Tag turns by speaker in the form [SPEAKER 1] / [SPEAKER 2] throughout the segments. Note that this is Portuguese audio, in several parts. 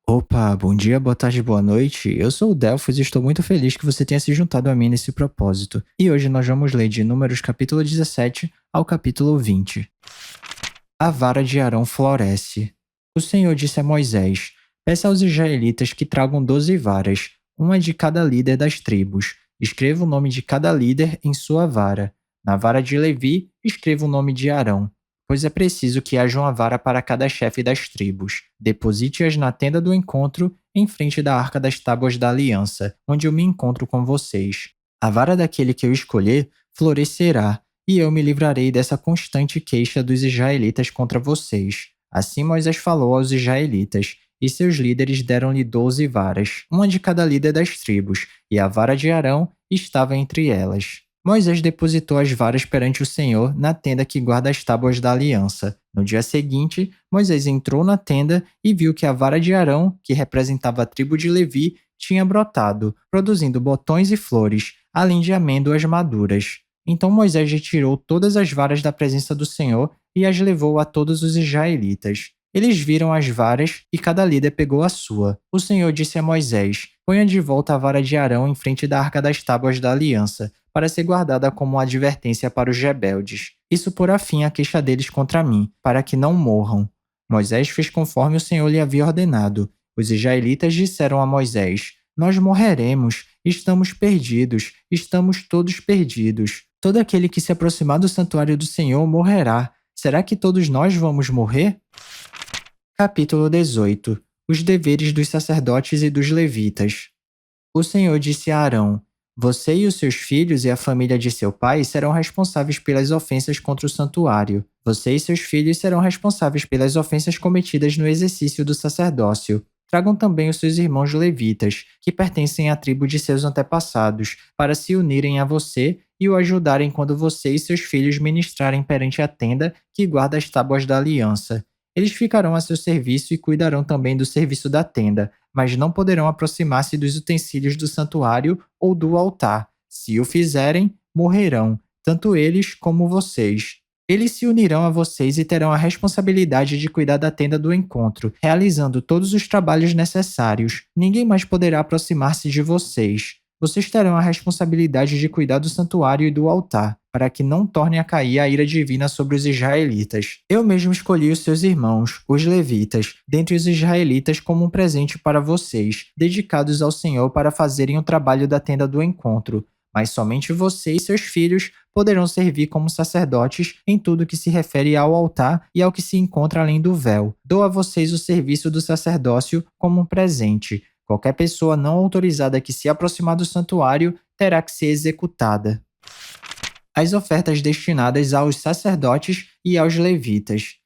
[SPEAKER 1] Opa, bom dia, boa tarde, boa noite. Eu sou o Delphos e estou muito feliz que você tenha se juntado a mim nesse propósito. E hoje nós vamos ler de Números capítulo 17 ao capítulo 20. A vara de Arão floresce. O Senhor disse a Moisés: Peça aos israelitas que tragam 12 varas, uma de cada líder das tribos. Escreva o nome de cada líder em sua vara. Na vara de Levi, escreva o nome de Arão, pois é preciso que haja uma vara para cada chefe das tribos. Deposite-as na tenda do encontro, em frente da arca das tábuas da aliança, onde eu me encontro com vocês. A vara daquele que eu escolher florescerá, e eu me livrarei dessa constante queixa dos israelitas contra vocês. Assim Moisés falou aos israelitas, e seus líderes deram-lhe 12 varas, uma de cada líder das tribos, e a vara de Arão estava entre elas. Moisés depositou as varas perante o Senhor na tenda que guarda as tábuas da aliança. No dia seguinte, Moisés entrou na tenda e viu que a vara de Arão, que representava a tribo de Levi, tinha brotado, produzindo botões e flores, além de amêndoas maduras. Então Moisés retirou todas as varas da presença do Senhor e as levou a todos os israelitas. Eles viram as varas e cada líder pegou a sua. O Senhor disse a Moisés: Ponha de volta a vara de Arão em frente da arca das tábuas da aliança, para ser guardada como uma advertência para os rebeldes. Isso porá fim à queixa deles contra mim, para que não morram. Moisés fez conforme o Senhor lhe havia ordenado. Os israelitas disseram a Moisés: Nós morreremos, estamos perdidos, estamos todos perdidos. Todo aquele que se aproximar do santuário do Senhor morrerá. Será que todos nós vamos morrer? Capítulo 18. Os deveres dos sacerdotes e dos levitas. O Senhor disse a Arão: Você e os seus filhos e a família de seu pai serão responsáveis pelas ofensas contra o santuário. Você e seus filhos serão responsáveis pelas ofensas cometidas no exercício do sacerdócio. Tragam também os seus irmãos levitas, que pertencem à tribo de seus antepassados, para se unirem a você e o ajudarem quando você e seus filhos ministrarem perante a tenda que guarda as tábuas da aliança. Eles ficarão a seu serviço e cuidarão também do serviço da tenda, mas não poderão aproximar-se dos utensílios do santuário ou do altar. Se o fizerem, morrerão, tanto eles como vocês. Eles se unirão a vocês e terão a responsabilidade de cuidar da tenda do encontro, realizando todos os trabalhos necessários. Ninguém mais poderá aproximar-se de vocês. Vocês terão a responsabilidade de cuidar do santuário e do altar, para que não torne a cair a ira divina sobre os israelitas. Eu mesmo escolhi os seus irmãos, os levitas, dentre os israelitas como um presente para vocês, dedicados ao Senhor para fazerem o trabalho da tenda do encontro. Mas somente você e seus filhos poderão servir como sacerdotes em tudo que se refere ao altar e ao que se encontra além do véu. Dou a vocês o serviço do sacerdócio como um presente. Qualquer pessoa não autorizada que se aproximar do santuário terá que ser executada. As ofertas destinadas aos sacerdotes e aos levitas.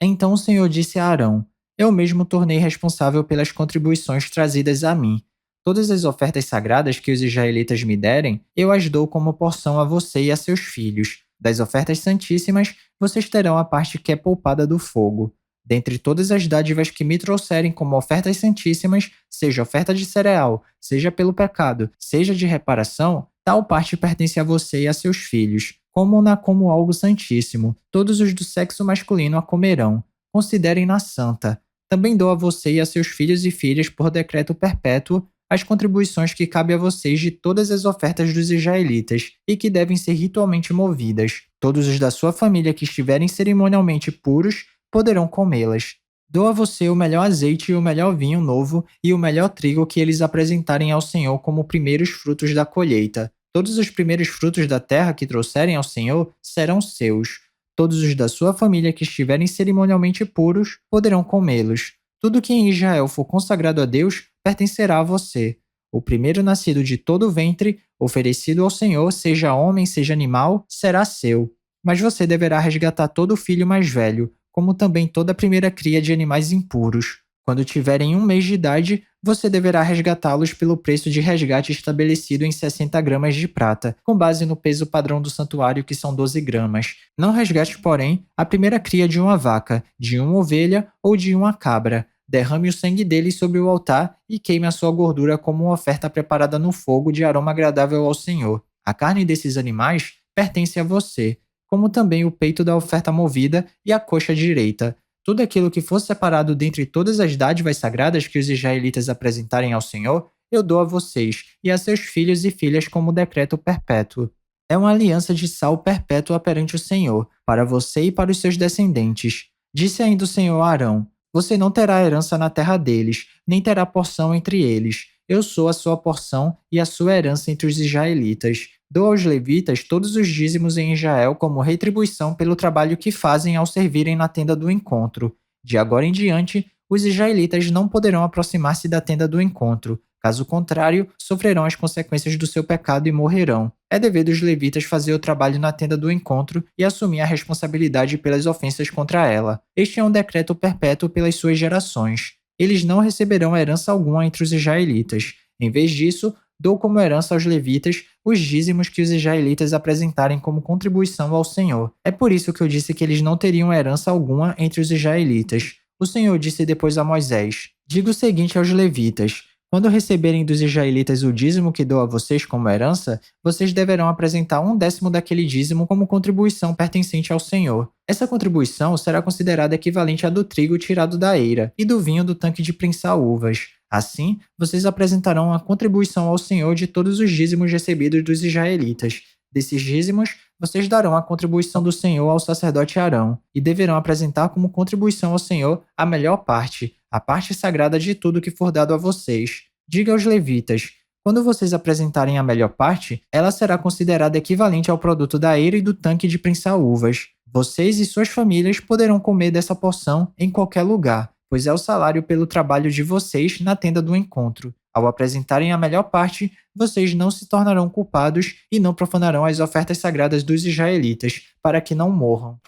[SPEAKER 1] Então o Senhor disse a Arão: Eu mesmo tornei responsável pelas contribuições trazidas a mim. Todas as ofertas sagradas que os israelitas me derem, eu as dou como porção a você e a seus filhos. Das ofertas santíssimas, vocês terão a parte que é poupada do fogo. Dentre todas as dádivas que me trouxerem como ofertas santíssimas, seja oferta de cereal, seja pelo pecado, seja de reparação, tal parte pertence a você e a seus filhos. Comam-na como algo santíssimo. Todos os do sexo masculino a comerão. Considerem-na santa. Também dou a você e a seus filhos e filhas por decreto perpétuo as contribuições que cabe a vocês de todas as ofertas dos israelitas e que devem ser ritualmente movidas. Todos os da sua família que estiverem cerimonialmente puros poderão comê-las. Dou a você o melhor azeite e o melhor vinho novo e o melhor trigo que eles apresentarem ao Senhor como primeiros frutos da colheita. Todos os primeiros frutos da terra que trouxerem ao Senhor serão seus. Todos os da sua família que estiverem cerimonialmente puros poderão comê-los. Tudo que em Israel for consagrado a Deus pertencerá a você. O primeiro nascido de todo o ventre, oferecido ao Senhor, seja homem, seja animal, será seu. Mas você deverá resgatar todo o filho mais velho, como também toda a primeira cria de animais impuros. Quando tiverem 1 mês de idade, você deverá resgatá-los pelo preço de resgate estabelecido em 60 gramas de prata, com base no peso padrão do santuário, que são 12 gramas. Não resgate, porém, a primeira cria de uma vaca, de uma ovelha ou de uma cabra. Derrame o sangue deles sobre o altar e queime a sua gordura como uma oferta preparada no fogo de aroma agradável ao Senhor. A carne desses animais pertence a você, como também o peito da oferta movida e a coxa direita. Tudo aquilo que for separado dentre todas as dádivas sagradas que os israelitas apresentarem ao Senhor, eu dou a vocês e a seus filhos e filhas como decreto perpétuo. É uma aliança de sal perpétua perante o Senhor, para você e para os seus descendentes. Disse ainda o Senhor a Arão: Você não terá herança na terra deles, nem terá porção entre eles. Eu sou a sua porção e a sua herança entre os israelitas. Dou aos levitas todos os dízimos em Israel como retribuição pelo trabalho que fazem ao servirem na tenda do encontro. De agora em diante, os israelitas não poderão aproximar-se da tenda do encontro. Caso contrário, sofrerão as consequências do seu pecado e morrerão. É dever dos levitas fazer o trabalho na tenda do encontro e assumir a responsabilidade pelas ofensas contra ela. Este é um decreto perpétuo pelas suas gerações. Eles não receberão herança alguma entre os israelitas. Em vez disso, dou como herança aos levitas os dízimos que os israelitas apresentarem como contribuição ao Senhor. É por isso que eu disse que eles não teriam herança alguma entre os israelitas. O Senhor disse depois a Moisés: Diga o seguinte aos levitas: Quando receberem dos israelitas o dízimo que dou a vocês como herança, vocês deverão apresentar 1/10 daquele dízimo como contribuição pertencente ao Senhor. Essa contribuição será considerada equivalente à do trigo tirado da eira e do vinho do tanque de prensar uvas. Assim, vocês apresentarão a contribuição ao Senhor de todos os dízimos recebidos dos israelitas. Desses dízimos, vocês darão a contribuição do Senhor ao sacerdote Arão, e deverão apresentar como contribuição ao Senhor a melhor parte, a parte sagrada de tudo que for dado a vocês. Diga aos levitas: quando vocês apresentarem a melhor parte, ela será considerada equivalente ao produto da eira e do tanque de prensar uvas. Vocês e suas famílias poderão comer dessa porção em qualquer lugar, pois é o salário pelo trabalho de vocês na tenda do encontro. Ao apresentarem a melhor parte, vocês não se tornarão culpados e não profanarão as ofertas sagradas dos israelitas, para que não morram.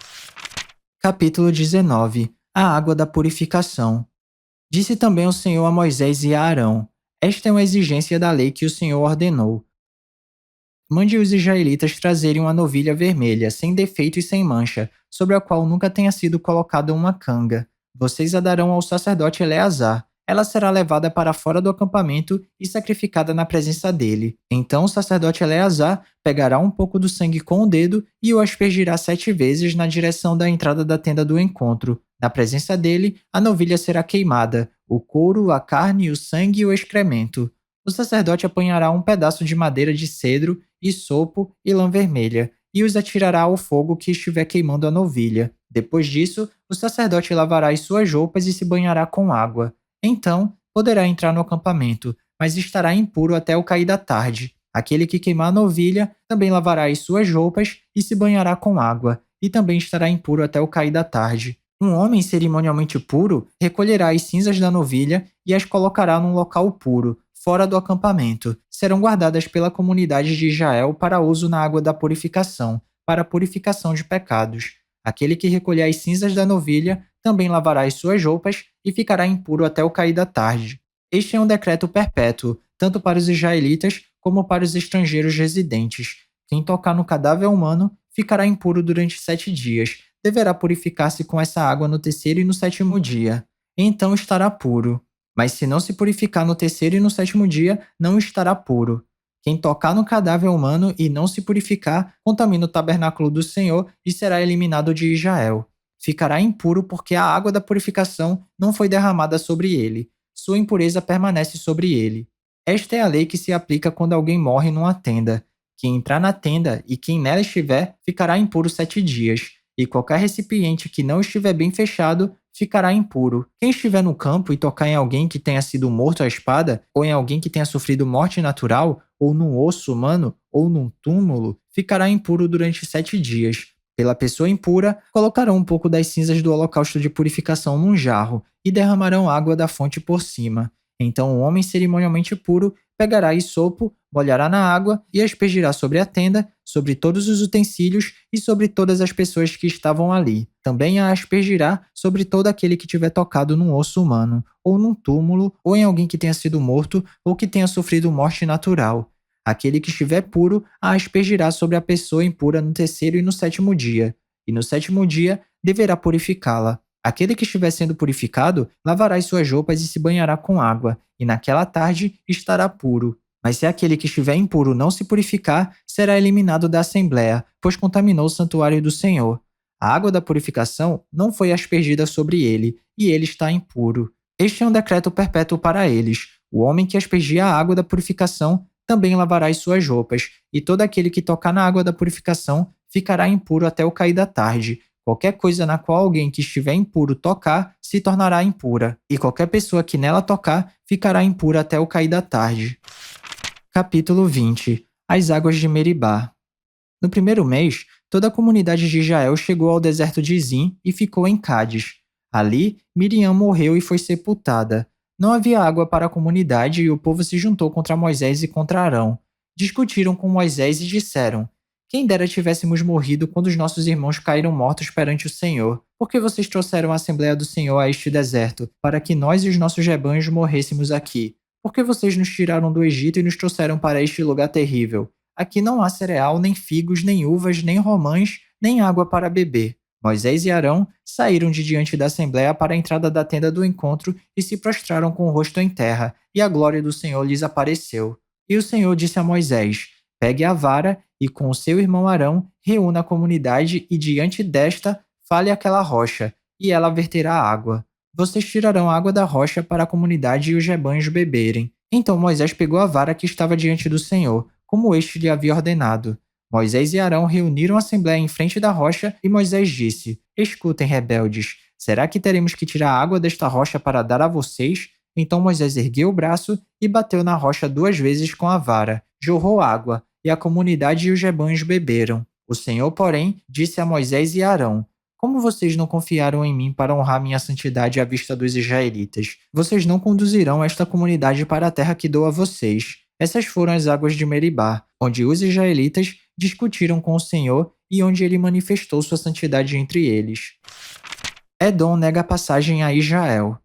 [SPEAKER 1] Capítulo 19. A água da purificação. Disse também o Senhor a Moisés e a Arão: Esta é uma exigência da lei que o Senhor ordenou. Mande os israelitas trazerem uma novilha vermelha, sem defeito e sem mancha, sobre a qual nunca tenha sido colocada uma canga. Vocês a darão ao sacerdote Eleazar. Ela será levada para fora do acampamento e sacrificada na presença dele. Então o sacerdote Eleazar pegará um pouco do sangue com o dedo e o aspergirá 7 vezes na direção da entrada da tenda do encontro. Na presença dele, a novilha será queimada, o couro, a carne, o sangue e o excremento. O sacerdote apanhará um pedaço de madeira de cedro, hisopo e lã vermelha, e os atirará ao fogo que estiver queimando a novilha. Depois disso, o sacerdote lavará as suas roupas e se banhará com água. Então, poderá entrar no acampamento, mas estará impuro até o cair da tarde. Aquele que queimar a novilha também lavará as suas roupas e se banhará com água, e também estará impuro até o cair da tarde. Um homem cerimonialmente puro recolherá as cinzas da novilha e as colocará num local puro, fora do acampamento. Serão guardadas pela comunidade de Israel para uso na água da purificação, para a purificação de pecados. Aquele que recolher as cinzas da novilha também lavará as suas roupas e ficará impuro até o cair da tarde. Este é um decreto perpétuo, tanto para os israelitas como para os estrangeiros residentes. Quem tocar no cadáver humano ficará impuro durante 7 dias. Deverá purificar-se com essa água no terceiro e no 7º dia. Então estará puro. Mas se não se purificar no terceiro e no 7º dia, não estará puro. Quem tocar no cadáver humano e não se purificar, contamina o tabernáculo do Senhor e será eliminado de Israel. Ficará impuro porque a água da purificação não foi derramada sobre ele. Sua impureza permanece sobre ele. Esta é a lei que se aplica quando alguém morre numa tenda. Quem entrar na tenda e quem nela estiver, ficará impuro 7 dias. E qualquer recipiente que não estiver bem fechado, ficará impuro. Quem estiver no campo e tocar em alguém que tenha sido morto à espada, ou em alguém que tenha sofrido morte natural, ou num osso humano, ou num túmulo, ficará impuro durante 7 dias. Pela pessoa impura, colocarão um pouco das cinzas do holocausto de purificação num jarro e derramarão água da fonte por cima. Então o homem cerimonialmente puro pegará hisopo, molhará na água e aspergirá sobre a tenda, sobre todos os utensílios e sobre todas as pessoas que estavam ali. Também a aspergirá sobre todo aquele que tiver tocado num osso humano, ou num túmulo, ou em alguém que tenha sido morto ou que tenha sofrido morte natural. Aquele que estiver puro a aspergirá sobre a pessoa impura no terceiro e no 7º dia, e no 7º dia deverá purificá-la. Aquele que estiver sendo purificado lavará as suas roupas e se banhará com água, e naquela tarde estará puro. Mas se aquele que estiver impuro não se purificar, será eliminado da assembleia, pois contaminou o santuário do Senhor. A água da purificação não foi aspergida sobre ele, e ele está impuro. Este é um decreto perpétuo para eles. O homem que aspergia a água da purificação também lavará as suas roupas, e todo aquele que tocar na água da purificação ficará impuro até o cair da tarde. Qualquer coisa na qual alguém que estiver impuro tocar se tornará impura, e qualquer pessoa que nela tocar ficará impura até o cair da tarde. Capítulo 20. As águas de Meribá. No primeiro mês, toda a comunidade de Israel chegou ao deserto de Zim e ficou em Cádiz. Ali, Miriam morreu e foi sepultada. Não havia água para a comunidade e o povo se juntou contra Moisés e contra Arão. Discutiram com Moisés e disseram: Quem dera tivéssemos morrido quando os nossos irmãos caíram mortos perante o Senhor. Por que vocês trouxeram a Assembleia do Senhor a este deserto, para que nós e os nossos rebanhos morrêssemos aqui? Por que vocês nos tiraram do Egito e nos trouxeram para este lugar terrível? Aqui não há cereal, nem figos, nem uvas, nem romãs, nem água para beber. Moisés e Arão saíram de diante da assembleia para a entrada da tenda do encontro e se prostraram com o rosto em terra, e a glória do Senhor lhes apareceu. E o Senhor disse a Moisés: Pegue a vara e com o seu irmão Arão reúna a comunidade e diante desta fale aquela rocha, e ela verterá água. Vocês tirarão água da rocha para a comunidade e os rebanhos beberem. Então Moisés pegou a vara que estava diante do Senhor, como este lhe havia ordenado. Moisés e Arão reuniram a assembleia em frente da rocha e Moisés disse: Escutem, rebeldes, será que teremos que tirar a água desta rocha para dar a vocês? Então Moisés ergueu o braço e bateu na rocha 2 vezes com a vara. Jorrou água, e a comunidade e os rebanhos beberam. O Senhor, porém, disse a Moisés e a Arão: Como vocês não confiaram em mim para honrar minha santidade à vista dos israelitas? Vocês não conduzirão esta comunidade para a terra que dou a vocês. Essas foram as águas de Meribá, onde os israelitas discutiram com o Senhor e onde ele manifestou sua santidade entre eles. Edom nega a passagem a Israel.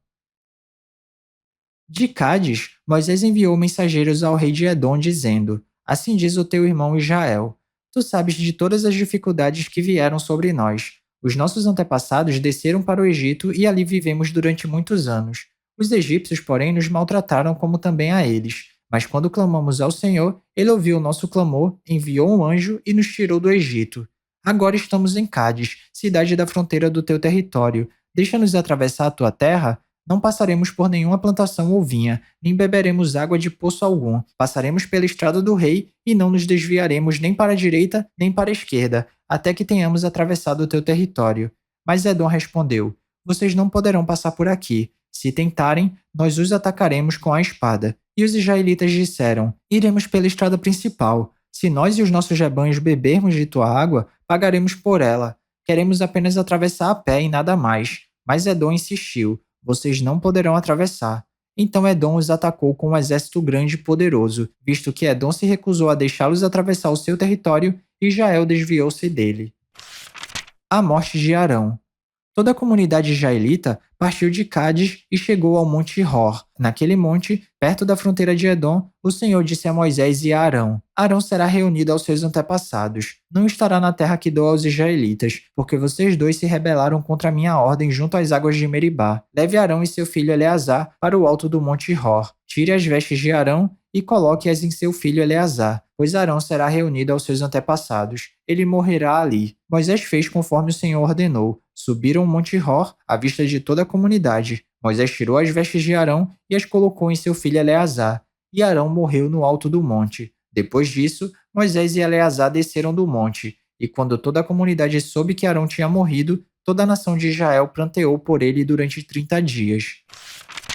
[SPEAKER 1] De Cádiz, Moisés enviou mensageiros ao rei de Edom dizendo: Assim diz o teu irmão Israel: Tu sabes de todas as dificuldades que vieram sobre nós. Os nossos antepassados desceram para o Egito e ali vivemos durante muitos anos. Os egípcios, porém, nos maltrataram como também a eles. Mas quando clamamos ao Senhor, ele ouviu o nosso clamor, enviou um anjo e nos tirou do Egito. Agora estamos em Cádiz, cidade da fronteira do teu território. Deixa-nos atravessar a tua terra? Não passaremos por nenhuma plantação ou vinha, nem beberemos água de poço algum. Passaremos pela estrada do rei e não nos desviaremos nem para a direita nem para a esquerda, até que tenhamos atravessado o teu território. Mas Edom respondeu: Vocês não poderão passar por aqui. Se tentarem, nós os atacaremos com a espada. E os israelitas disseram: Iremos pela estrada principal. Se nós e os nossos rebanhos bebermos de tua água, pagaremos por ela. Queremos apenas atravessar a pé e nada mais. Mas Edom insistiu: Vocês não poderão atravessar. Então Edom os atacou com um exército grande e poderoso, visto que Edom se recusou a deixá-los atravessar o seu território, e Israel desviou-se dele. A morte de Arão. Toda a comunidade israelita partiu de Cádiz e chegou ao Monte Hor. Naquele monte, perto da fronteira de Edom, o Senhor disse a Moisés e a Arão: Arão será reunido aos seus antepassados. Não estará na terra que dou aos israelitas, porque vocês dois se rebelaram contra a minha ordem junto às águas de Meribá. Leve Arão e seu filho Eleazar para o alto do Monte Hor. Tire as vestes de Arão e coloque-as em seu filho Eleazar, pois Arão será reunido aos seus antepassados. Ele morrerá ali. Moisés fez conforme o Senhor ordenou. Subiram o Monte Hor à vista de toda a comunidade. Moisés tirou as vestes de Arão e as colocou em seu filho Eleazar. E Arão morreu no alto do monte. Depois disso, Moisés e Eleazar desceram do monte. E quando toda a comunidade soube que Arão tinha morrido, toda a nação de Israel pranteou por ele durante 30 dias.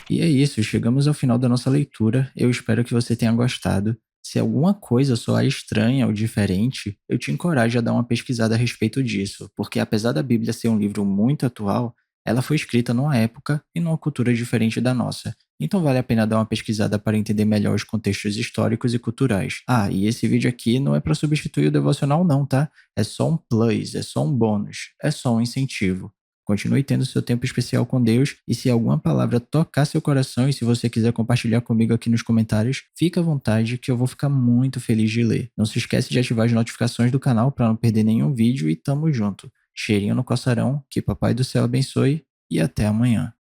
[SPEAKER 1] E é isso, chegamos ao final da nossa leitura. Eu espero que você tenha gostado. Se alguma coisa soar estranha ou diferente, eu te encorajo a dar uma pesquisada a respeito disso, porque apesar da Bíblia ser um livro muito atual, ela foi escrita numa época e numa cultura diferente da nossa. Então vale a pena dar uma pesquisada para entender melhor os contextos históricos e culturais. Ah, e esse vídeo aqui não é para substituir o devocional não, tá? É só um plus, é só um bônus, é só um incentivo. Continue tendo seu tempo especial com Deus e se alguma palavra tocar seu coração e se você quiser compartilhar comigo aqui nos comentários, fica à vontade que eu vou ficar muito feliz de ler. Não se esquece de ativar as notificações do canal para não perder nenhum vídeo e tamo junto. Cheirinho no coçarão, que Papai do Céu abençoe e até amanhã.